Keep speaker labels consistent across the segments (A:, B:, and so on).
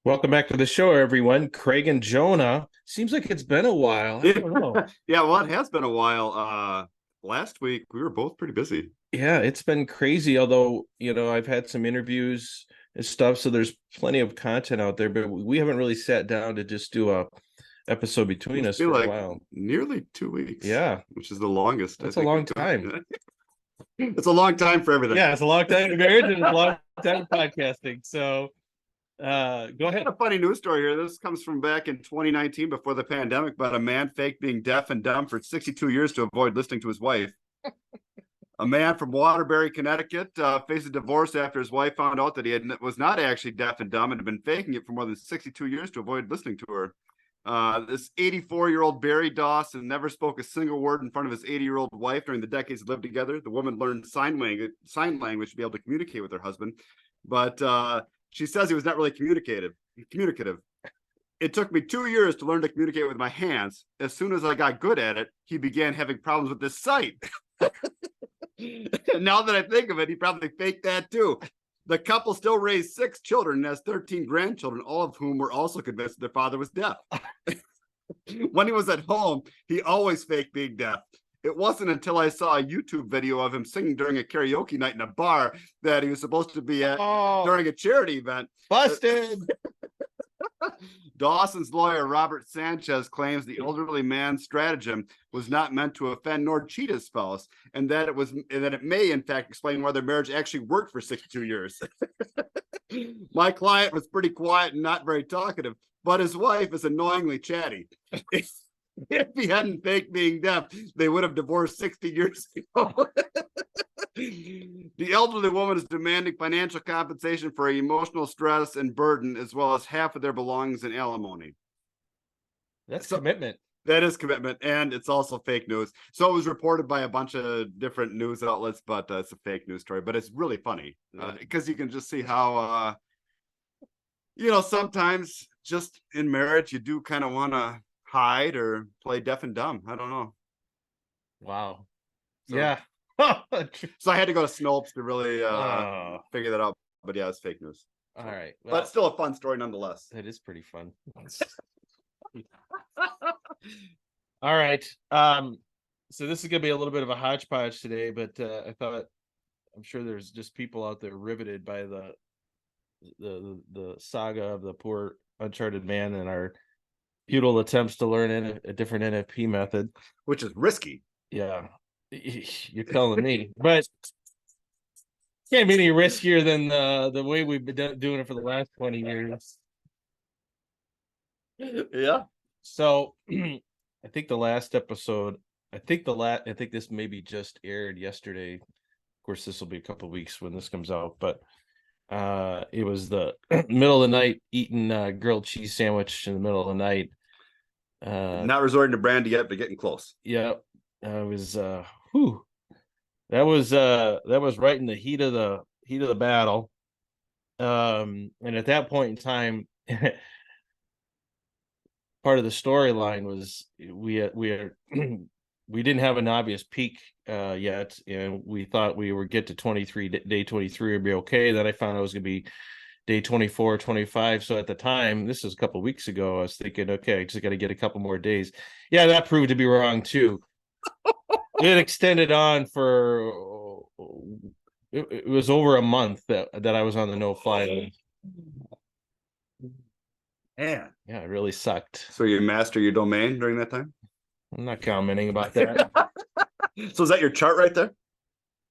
A: Welcome back to the show, everyone. Craig and Jonah. Seems like it's been a while. I don't know.
B: Yeah, well, it has been a while. Last week we were both pretty busy.
A: Yeah, it's been crazy. Although, I've had some interviews and stuff, so there's plenty of content out there, but we haven't really sat down to just do a episode between
B: It's
A: us
B: been
A: for a
B: like
A: while.
B: nearly 2 weeks,
A: Yeah,
B: which is the longest I
A: that's a
B: think
A: long
B: we've done.
A: time.
B: It's a long time for everything.
A: Yeah, it's a long time in marriage and it's a long time podcasting. So, go ahead.
B: A funny news story here. This comes from back in 2019 before the pandemic, but a man faked being deaf and dumb for 62 years to avoid listening to his wife. A man from Waterbury, Connecticut, faced a divorce after his wife found out that was not actually deaf and dumb and had been faking it for more than 62 years to avoid listening to her. This 84-year-old Barry Dawson never spoke a single word in front of his 80-year-old wife during the decades they lived together. The woman learned sign language to be able to communicate with her husband, but she says he was not really communicative. It took me 2 years to learn to communicate with my hands. As soon as I got good at it, he began having problems with his sight. Now that I think of it, he probably faked that too. The couple still raised 6 children and has 13 grandchildren, all of whom were also convinced their father was deaf. When he was at home, he always faked being deaf. It wasn't until I saw a YouTube video of him singing during a karaoke night in a bar that he was supposed to be at during a charity event.
A: Busted.
B: Dawson's lawyer, Robert Sanchez, claims the elderly man's stratagem was not meant to offend nor cheat his spouse, and that it may, in fact, explain why their marriage actually worked for 62 years. My client was pretty quiet and not very talkative, but his wife is annoyingly chatty. If he hadn't faked being deaf, they would have divorced 60 years ago. The elderly woman is demanding financial compensation for emotional stress and burden, as well as half of their belongings in alimony.
A: That's commitment.
B: That is commitment, and it's also fake news. So it was reported by a bunch of different news outlets, but it's a fake news story. But it's really funny because you can just see how, sometimes just in marriage, you do kind of want to hide or play deaf and dumb. I don't know.
A: Wow.
B: So,
A: yeah.
B: So I had to go to Snopes to really figure that out. But yeah, it's fake news.
A: All right.
B: Well, but still a fun story nonetheless.
A: That is pretty fun. All right. So this is gonna be a little bit of a hodgepodge today, but I'm sure there's just people out there riveted by the saga of the poor Uncharted Man and our futile attempts to learn a different NFP method,
B: which is risky.
A: Yeah, you're telling me, but can't be any riskier than the way we've been doing it for the last 20 years.
B: Yeah.
A: So I think the last episode, I think this maybe just aired yesterday. Of course, this will be a couple of weeks when this comes out, but it was the middle of the night eating a grilled cheese sandwich in the middle of the night.
B: Not resorting to brandy yet, but getting close.
A: Yeah. I was that was right in the heat of the battle. And at that point in time, part of the storyline was we didn't have an obvious peak yet, and we thought we would get to day 23 would be okay. Then I found out it was gonna be day 24, 25. So at the time, this was a couple of weeks ago, I was thinking, okay, I just got to get a couple more days. Yeah, that proved to be wrong too. It extended on for it was over a month that I was on the no-fly list.
B: Yeah,
A: it really sucked.
B: So you master your domain during that time?
A: I'm not commenting about that.
B: So is that your chart right there?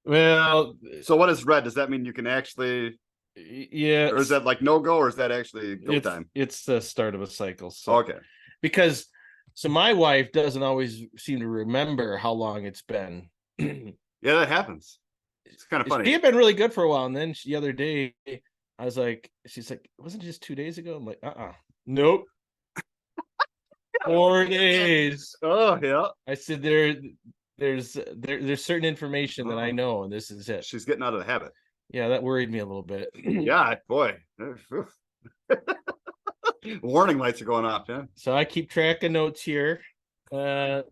A: Well,
B: so what is red? Does that mean you can actually?
A: Yeah.
B: Or is that like no go, or is that actually go time?
A: It's the start of a cycle. So
B: okay.
A: Because my wife doesn't always seem to remember how long it's been.
B: Yeah, that happens. It's kind of funny.
A: She had been really good for a while, and then the other day, I was like, she's like, wasn't it just 2 days ago? I'm like, nope. 4 days.
B: Oh yeah.
A: I said there's certain information that I know, and this is it.
B: She's getting out of the habit.
A: Yeah, that worried me a little bit.
B: Yeah, boy. Warning lights are going off, yeah.
A: So I keep track of notes here. Helps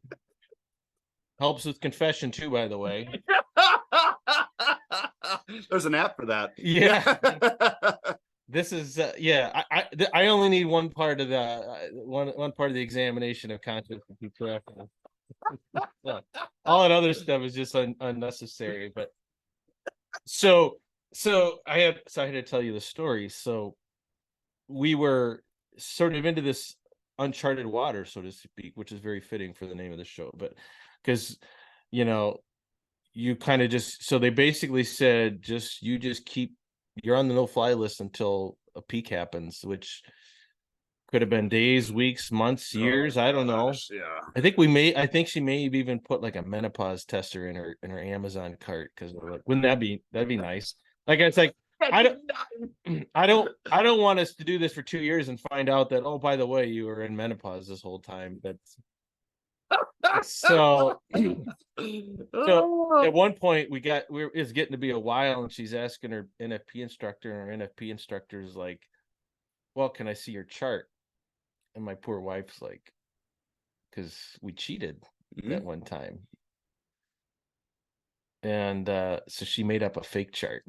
A: with confession too, by the way.
B: There's an app for that.
A: Yeah. this is I only need one part of the one part of the examination of conscience to be correct. All that other stuff is just unnecessary. But so I had to tell you the story. So we were sort of into this uncharted water, so to speak, which is very fitting for the name of the show. But because you kind of so they basically said you're on the no-fly list until a peak happens, which could have been days, weeks, months, years. I don't know.
B: Yeah.
A: I think she may have even put like a menopause tester in her Amazon cart, because like, wouldn't that'd be nice? Like it's like I don't want us to do this for 2 years and find out that, oh, by the way, you were in menopause this whole time. That's so at one point it's getting to be a while, and she's asking her NFP instructor, and her NFP instructor is like, well, can I see your chart? And my poor wife's like, because we cheated that one time. And so she made up a fake chart.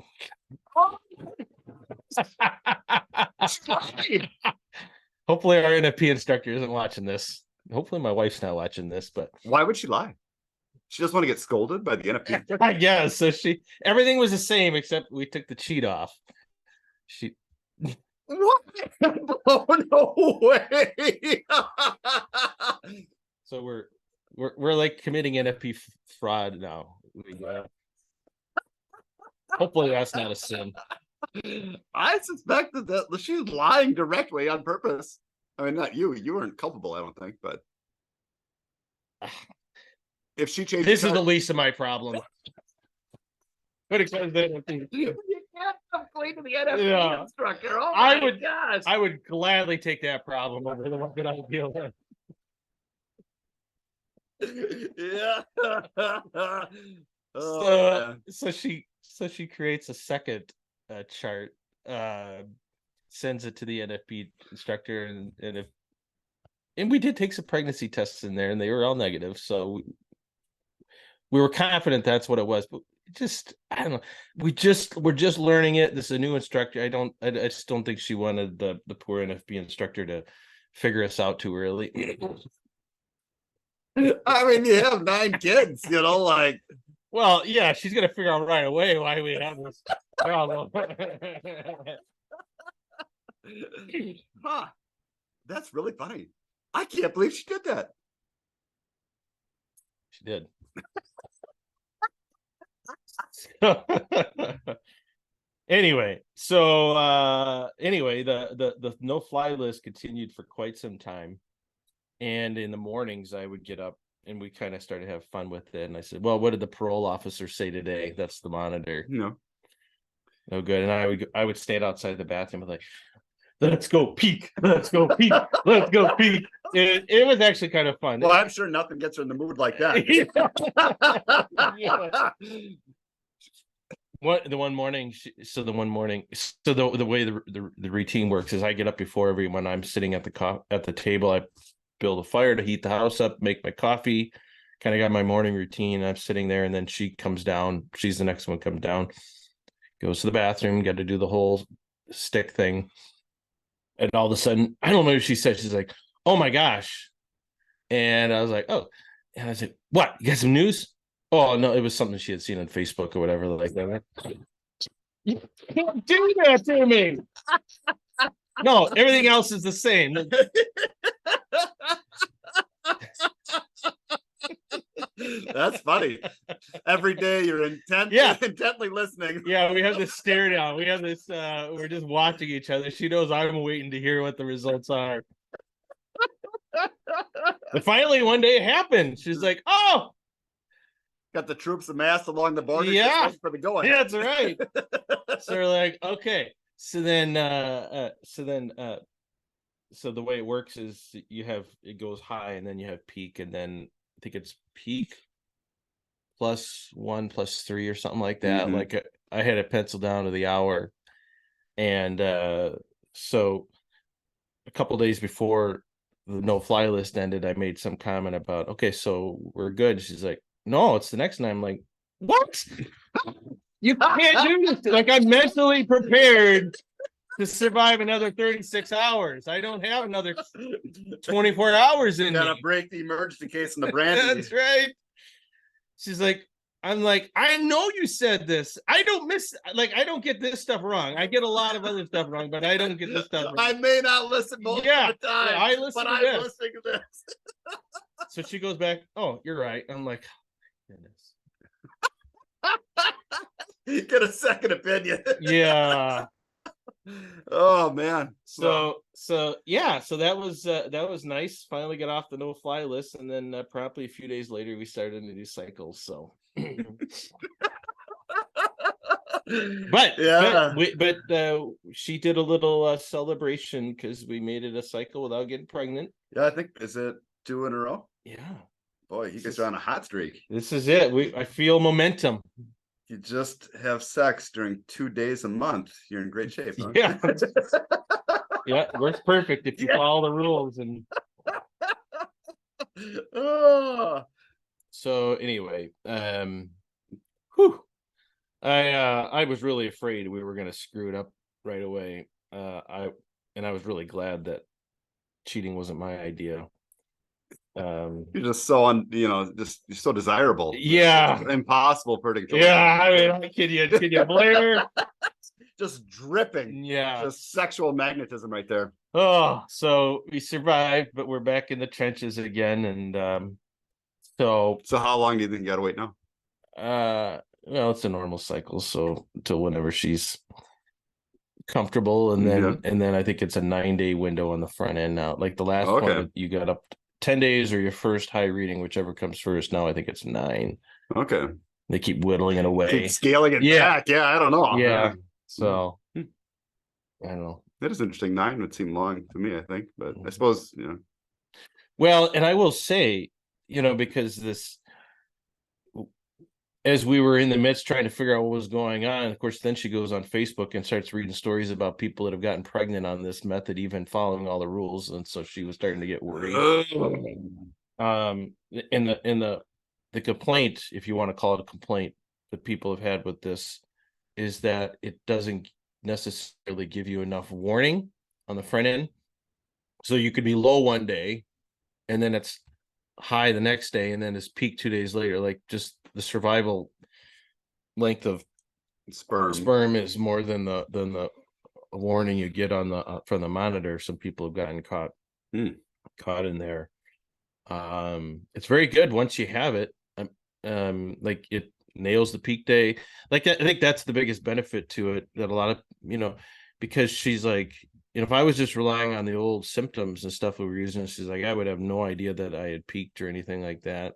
A: Hopefully our NFP instructor isn't watching this. Hopefully my wife's not watching this, but
B: why would she lie? She doesn't want to get scolded by the NFP.
A: I guess. So everything was the same except we took the cheat off.
B: What? Oh, no way.
A: So we're like committing NFP fraud now. Hopefully that's not a sin.
B: I suspect that she's lying directly on purpose. I mean, not you. You weren't culpable, I don't think, but if she changed,
A: this is the least of my problem. But it says that
B: you can't complain to the NFP instructor. Oh my gosh!
A: I would gladly take that problem over the one that I deal with.
B: Yeah.
A: So she creates a second chart, sends it to the NFP instructor, and we did take some pregnancy tests in there, and they were all negative. So we were confident that's what it was, but I don't know. We're just learning it. This is a new instructor. I just don't think she wanted the poor NFP instructor to figure us out too early.
B: I mean, you have 9 kids, like.
A: Well, yeah, she's gonna figure out right away why we have this problem.
B: Huh. That's really funny. I can't believe she did that.
A: She did. Anyway, the no-fly list continued for quite some time, and in the mornings I would get up and we kind of started to have fun with it. And I said, well, what did the parole officer say today? That's the monitor. No good. And I would stand outside the bathroom and like, let's go peek. Let's go peek. Let's go peek. It was actually kind of fun.
B: Well, I'm sure nothing gets her in the mood like that.
A: The way the routine works is I get up before everyone. I'm sitting at the table. I build a fire to heat the house up, make my coffee, kind of got my morning routine. I'm sitting there, and then she comes down. She's the next one come down, goes to the bathroom, got to do the whole stick thing. And all of a sudden, I don't know what she said. She's like, oh my gosh. And I was like, oh. And I said, what? You got some news? Oh, no, it was something she had seen on Facebook or whatever like that. You can't do that to me. No, everything else is the same.
B: That's funny. Every day you're intently listening.
A: Yeah, we have this stare down. We have this we're just watching each other. She knows I'm waiting to hear what the results are. But finally one day it happened. She's like, oh,
B: got the troops amassed along the border.
A: Yeah,
B: for the going.
A: Yeah, that's right. So we're like, okay. So then so the way it works is it goes high, and then you have peak, and then I think it's peak +1 +3 or something like that. Mm-hmm. Like I had it penciled down to the hour. And so a couple days before the no-fly list ended, I made some comment about, okay, so we're good. She's like, no, it's the next night. I'm like, what? You can't do this. Like, I'm mentally prepared to survive another 36 hours. I don't have another 24 hours in me.
B: Gotta break the emergency case in the brandy.
A: That's right. She's like, I'm like, I know you said this. I don't get this stuff wrong. I get a lot of other stuff wrong, but I don't get this stuff wrong.
B: I may not listen most of the time,
A: I listen
B: but I'm listening to this.
A: So she goes back, oh, you're right. I'm like, goodness.
B: You get a second opinion.
A: Yeah.
B: Oh man.
A: So that was nice. Finally got off the no-fly list, and then promptly a few days later we started to do cycles. So but she did a little celebration because we made it a cycle without getting pregnant.
B: Yeah, I think, is it 2 in a row?
A: Yeah.
B: Boy, you guys are on a hot streak.
A: This is it. I feel momentum.
B: You just have sex during 2 days a month. You're in great shape. Huh?
A: Yeah. Yeah, works perfect if you follow the rules. And so anyway, I was really afraid we were gonna screw it up right away. I was really glad that cheating wasn't my idea.
B: You're just so you're so desirable.
A: Yeah,
B: it's impossible for it to control.
A: Yeah, I mean, can you Blair?
B: Just dripping.
A: Yeah,
B: just sexual magnetism right there.
A: Oh, so we survived, but we're back in the trenches again, and so
B: how long do you think you gotta wait now?
A: Well, it's a normal cycle, so until whenever she's comfortable, and then I think it's a 9-day window on the front end now. Like the last one, you got up 10 days or your first high reading, whichever comes first. Now I think it's 9.
B: Okay.
A: They keep whittling it away.
B: Keep scaling it back. Yeah, I don't know.
A: Yeah. So I don't know.
B: That is interesting. 9 would seem long to me, I think, but I suppose,
A: Well, and I will say, because as we were in the midst trying to figure out what was going on, of course, then she goes on Facebook and starts reading stories about people that have gotten pregnant on this method, even following all the rules. And so she was starting to get worried. The complaint, if you want to call it a complaint, that people have had with this is that it doesn't necessarily give you enough warning on the front end. So you could be low one day and then it's high the next day, and then it's peak 2 days later. Like just the survival length of sperm is more than the warning you get on the from the monitor. Some people have gotten caught in there. It's very good once you have it. Like it nails the peak day. Like I think that's the biggest benefit to it, that a lot of because she's like, if I was just relying on the old symptoms and stuff we were using, she's like, I would have no idea that I had peaked or anything like that.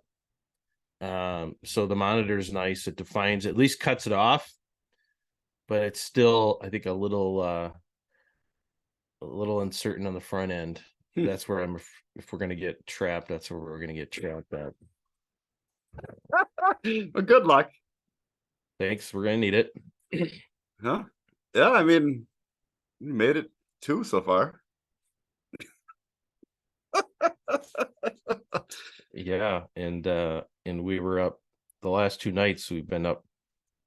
A: So the monitor is nice. It defines, at least cuts it off, but it's still, I think, a little uncertain on the front end. That's where if we're going to get trapped, that's where we're going to get trapped at.
B: Well, good luck.
A: Thanks. We're going to need it.
B: Huh? Yeah, I mean, you made it 2 so far.
A: Yeah, and we were up the last 2 nights. We've been up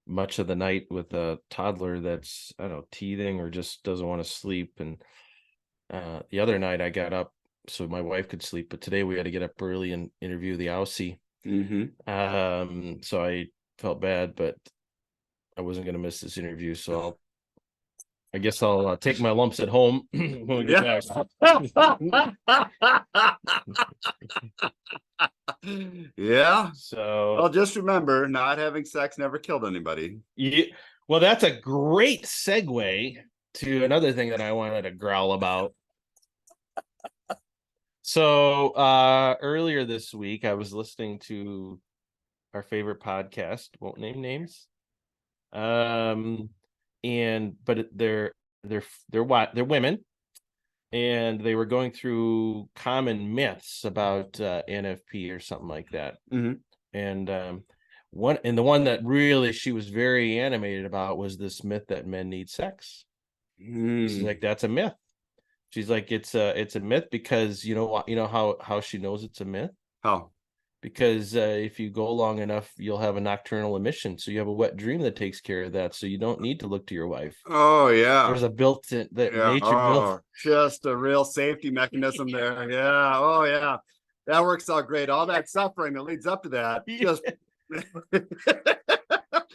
A: much of the night with a toddler that's, I don't know, teething or just doesn't want to sleep. And the other night I got up so my wife could sleep, but today we had to get up early and interview the Aussie. So I felt bad, but I wasn't going to miss this interview, so I guess I'll take my lumps at home when we get back.
B: Yeah.
A: So,
B: well, just remember, not having sex never killed anybody.
A: Yeah. Well, that's a great segue to another thing that I wanted to growl about. So, earlier this week, I was listening to our favorite podcast. Won't name names. But they're women, and they were going through common myths about NFP or something like that. And the one that really she was very animated about was this myth that men need sex. She's like, that's a myth. She's like, it's a myth because you know how she knows it's a myth?
B: How?
A: because if you go long enough, you'll have a nocturnal emission. So you have a wet dream that takes care of that. So you don't need to look to your wife.
B: Oh yeah.
A: There's a built-in that
B: Yeah.
A: nature built.
B: Oh, just a real safety mechanism there. Yeah. Oh yeah. That works out great. All that suffering that leads up to that. Just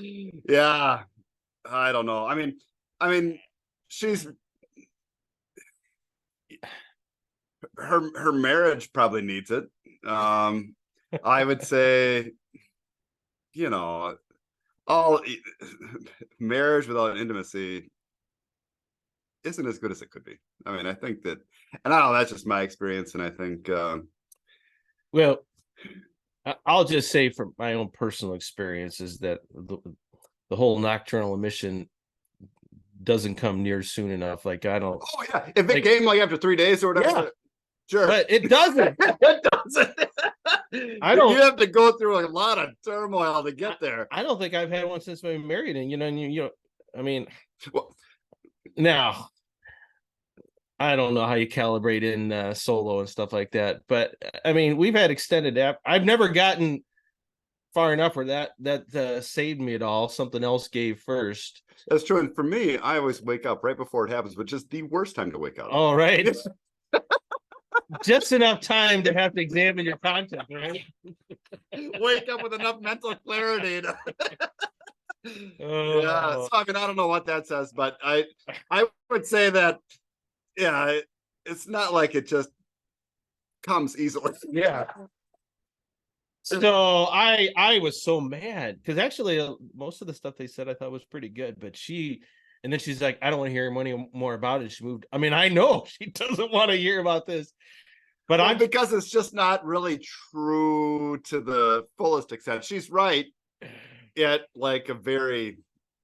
B: yeah. I don't know. I mean, she's her marriage probably needs it. I would say, you know, all marriage without intimacy isn't as good as it could be. I mean, I think that, and I don't know, that's just my experience, and I think,
A: Well, I'll just say from my own personal experience is that the whole nocturnal emission doesn't come near soon enough. Like I don't.
B: oh yeah, if it came like after 3 days or whatever,
A: Yeah,
B: sure,
A: but it doesn't.
B: it doesn't.
A: I don't.
B: You have to go through a lot of turmoil to get there.
A: I don't think I've had one since I've been married, and I mean,
B: Well,
A: now I don't know how you calibrate in solo and stuff like that, but I mean, we've had extended app. I've never gotten far enough where that saved me at all. Something else gave first.
B: that's true. And for me, I always wake up right before it happens, which is the worst time to wake up.
A: All right. Just enough time to have to examine your content, right?
B: Wake up with enough mental clarity to...
A: Oh.
B: Yeah, so I mean, I don't know what that says, but I would say that, yeah, it's not like it just comes easily.
A: Yeah. So I was so mad because actually most of the stuff they said I thought was pretty good, but and then she's like, I don't want to hear any more about it. She moved. I mean, I know she doesn't want to hear about this, but
B: well, because it's just not really true to the fullest extent. She's right at like a very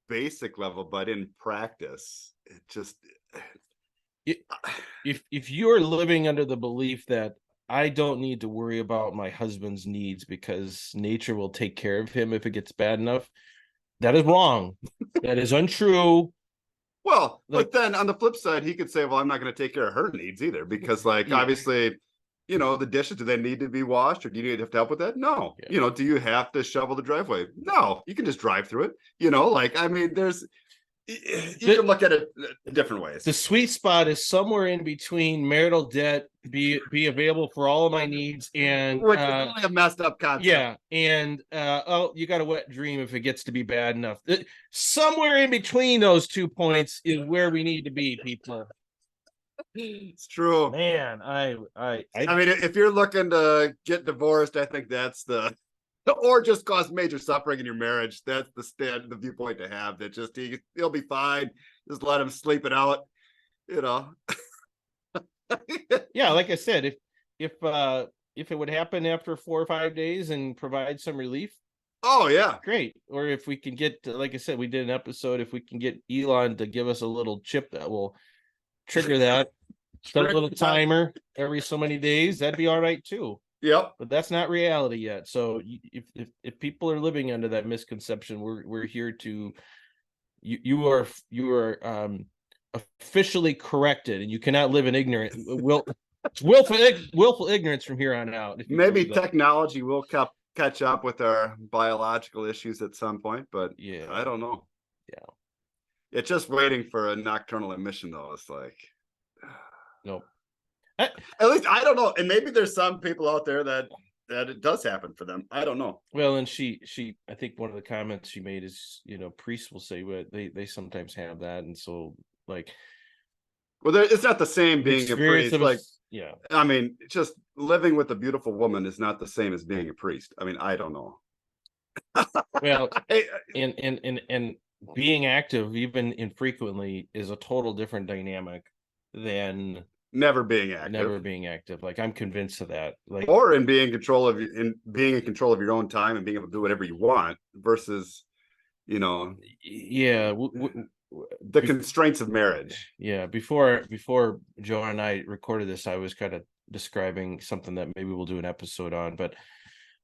B: basic level, but in practice, it just
A: if you're living under the belief that I don't need to worry about my husband's needs because nature will take care of him if it gets bad enough, that is wrong. That is untrue.
B: well, but then on the flip side, he could say, well, I'm not going to take care of her needs either, because like obviously, the dishes, do they need to be washed, or do you need to have help with that? No. Do you have to shovel the driveway? No, you can just drive through it. Like, I mean, you can look at it different ways.
A: The sweet spot is somewhere in between marital debt, be available for all of my needs, and
B: which is really a messed up concept.
A: Yeah, and you got a wet dream if it gets to be bad enough. Somewhere in between those 2 points is where we need to be, people.
B: It's true,
A: man. I
B: mean, if you're looking to get divorced, I think that's or just cause major suffering in your marriage, that's the viewpoint to have. That just he'll be fine. Just let him sleep it out.
A: Yeah, like I said, if it would happen after 4 or 5 days and provide some relief,
B: oh yeah,
A: great. Or if we can get, like I said, we did an episode. If we can get Elon to give us a little chip that will trigger that, start a little timer every so many days, that'd be all right too.
B: Yep.
A: But that's not reality yet. So if people are living under that misconception, we're here to you are officially corrected, and you cannot live in ignorance. Willful ignorance from here on out.
B: Maybe technology will catch up with our biological issues at some point, but yeah, I don't know.
A: Yeah,
B: it's just waiting for a nocturnal emission, though. It's like,
A: nope.
B: At least I don't know, and maybe there's some people out there that it does happen for them. I don't know.
A: Well, and she I think one of the comments she made is, priests will say what they sometimes have that, and so like,
B: well, it's not the same being a priest. Like,
A: yeah,
B: I mean, just living with a beautiful woman is not the same as being a priest. I mean, I don't know.
A: Well, and being active, even infrequently, is a total different dynamic than
B: never being active.
A: Like, I'm convinced of that. Like,
B: or in being in control of your own time and being able to do whatever you want versus,
A: yeah,
B: the constraints of marriage.
A: Yeah. Before Jonah and I recorded this, I was kind of describing something that maybe we'll do an episode on, but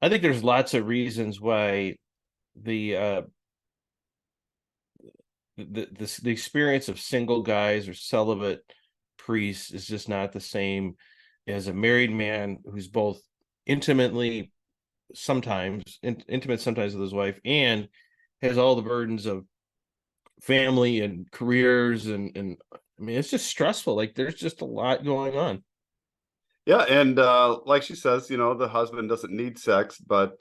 A: I think there's lots of reasons why the experience of single guys or celibate priests is just not the same as a married man who's both intimately sometimes, intimate sometimes with his wife, and has all the burdens of family and careers, and I mean, it's just stressful. Like there's just a lot going on.
B: Yeah, and like she says, the husband doesn't need sex, but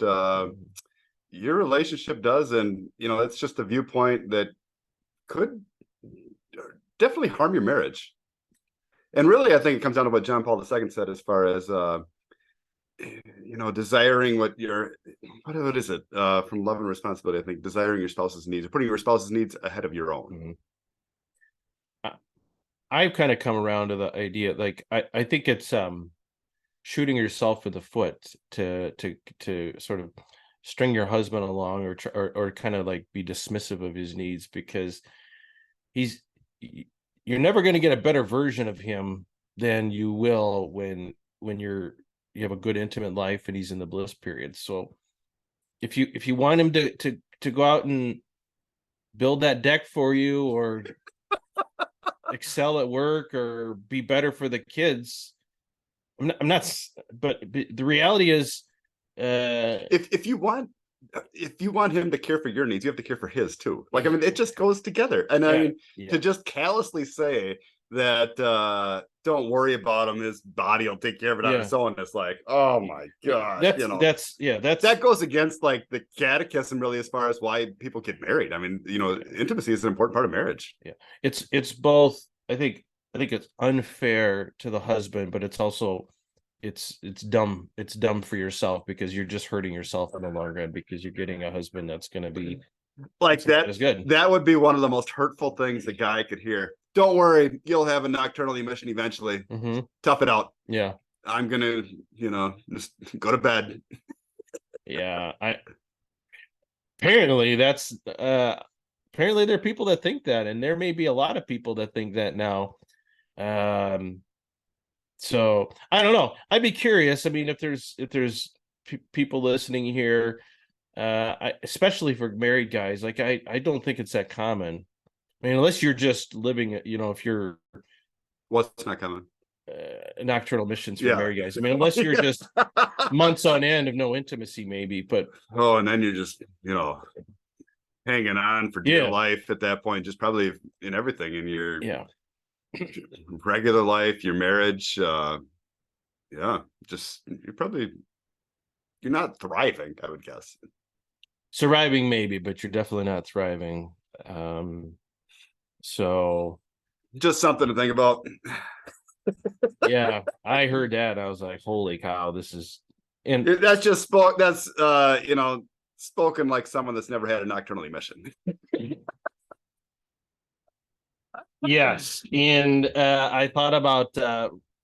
B: your relationship does, and it's just a viewpoint that could definitely harm your marriage. And really, I think it comes down to what John Paul II said, as far as desiring what is it, from Love and Responsibility, I think, desiring your spouse's needs, or putting your spouse's needs ahead of your own.
A: Mm-hmm. I've kind of come around to the idea, like I think it's shooting yourself in the foot to sort of string your husband along, or kind of like be dismissive of his needs, because he's you're never going to get a better version of him than you will when you have a good intimate life and he's in the bliss period. So if you want him to go out and build that deck for you, or excel at work, or be better for the kids, I'm not, but the reality is,
B: if you want him to care for your needs, you have to care for his too. Like, I mean, it just goes together. And I mean, to just callously say that don't worry about him, his body will take care of it on its own, it's like, oh my gosh, that goes against like the catechism, really, as far as why people get married. I mean, intimacy is an important part of marriage.
A: It's both. I think it's unfair to the husband, but it's also it's dumb. It's dumb for yourself, because you're just hurting yourself in the long run, because you're getting a husband that's going to be
B: like that. Is good. That would be one of the most hurtful things the guy could hear. Don't worry, you'll have a nocturnal emission eventually.
A: Mm-hmm.
B: Tough it out.
A: Yeah,
B: I'm gonna, just go to bed.
A: Yeah, apparently that's apparently there are people that think that, and there may be a lot of people that think that now. So I don't know. I'd be curious. I mean, if there's people listening here, especially for married guys, like I don't think it's that common. I mean, unless you're just living, if you're
B: what's not common,
A: nocturnal missions for married guys. I mean, unless you're just months on end of no intimacy, maybe. But
B: and then you're just hanging on for dear life at that point, just probably in everything, in your regular life, your marriage, just you're not thriving, I would guess.
A: Surviving maybe, but you're definitely not thriving. So
B: just something to think about.
A: Yeah, I heard that. I was like, holy cow, this is, and
B: that's just spoken like someone that's never had a nocturnal emission.
A: Yes, and I thought about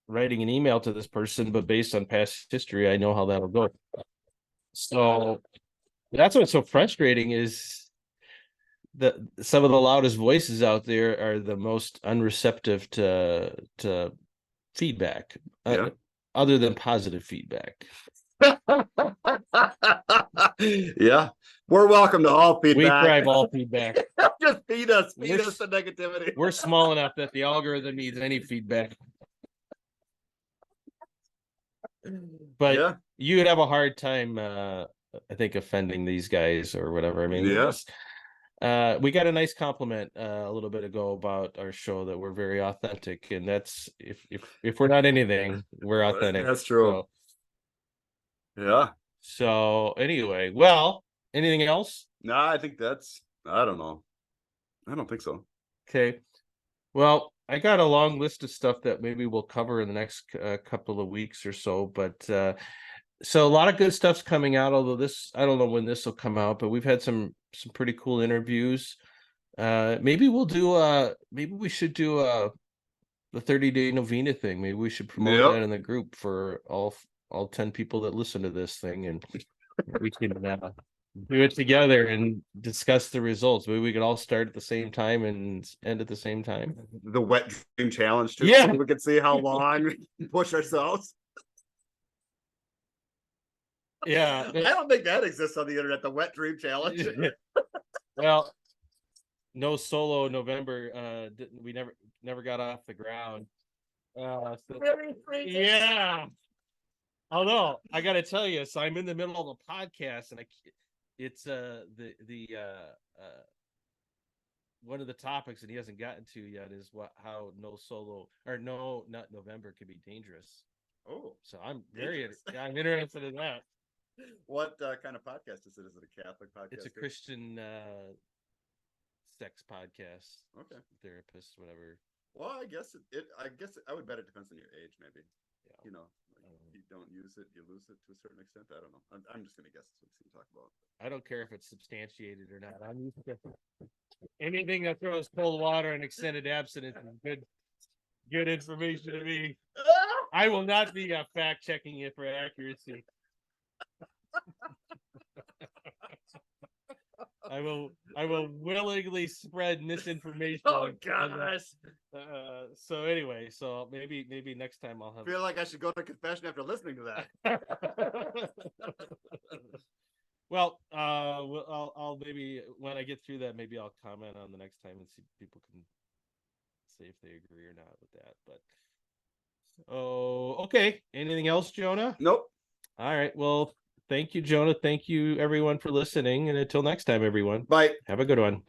A: writing an email to this person, but based on past history, I know how that'll go. So that's what's so frustrating, is that some of the loudest voices out there are the most unreceptive to feedback, other than positive feedback.
B: Yeah, we're welcome to all feedback.
A: We thrive all feedback.
B: Just feed us the negativity.
A: We're small enough that the algorithm needs any feedback. But you would have a hard time, I think, offending these guys or whatever. I mean, we got a nice compliment a little bit ago about our show, that we're very authentic, and that's if we're not anything, we're authentic.
B: That's true.
A: So anyway, well, anything else?
B: No, I think I don't know. I don't think so.
A: Okay. Well, I got a long list of stuff that maybe we'll cover in the next couple of weeks or so, but so a lot of good stuff's coming out, although I don't know when this will come out, but we've had some pretty cool interviews. Maybe we should do the 30-day novena thing. Maybe we should promote that in the group for all 10 people that listen to this thing, and we can do it together and discuss the results. Maybe we could all start at the same time and end at the same time.
B: The wet dream challenge too.
A: Yeah,
B: so we can see how long we can push ourselves.
A: Yeah,
B: I don't think that exists on the internet. The wet dream challenge.
A: Well, no solo November. We never got off the ground. Yeah. Oh no, I got to tell you. So I'm in the middle of a podcast, and it's one of the topics that he hasn't gotten to yet is how not November can be dangerous.
B: Oh,
A: So I'm
B: dangerous.
A: I'm interested in that.
B: What kind of podcast is it? Is it a Catholic podcast?
A: It's a Christian sex podcast.
B: Okay.
A: Therapist, whatever.
B: Well, I guess I would bet it depends on your age, maybe.
A: Yeah.
B: You know, if you don't use it, you lose it to a certain extent. I don't know. I'm just gonna guess that's what he's gonna talk about.
A: I don't care if it's substantiated or not. I'm used to anything that throws cold water and extended abstinence is good information to me. I will not be fact checking it for accuracy. I will willingly spread misinformation.
B: Oh gosh.
A: So anyway, so maybe next time I'll have.
B: I feel like I should go to confession after listening to that.
A: Well, I'll maybe when I get through that, maybe I'll comment on the next time and see if people can say if they agree or not with that. But okay. Anything else, Jonah?
B: Nope.
A: All right. Well, thank you, Jonah. Thank you, everyone, for listening. And until next time, everyone.
B: Bye.
A: Have a good one.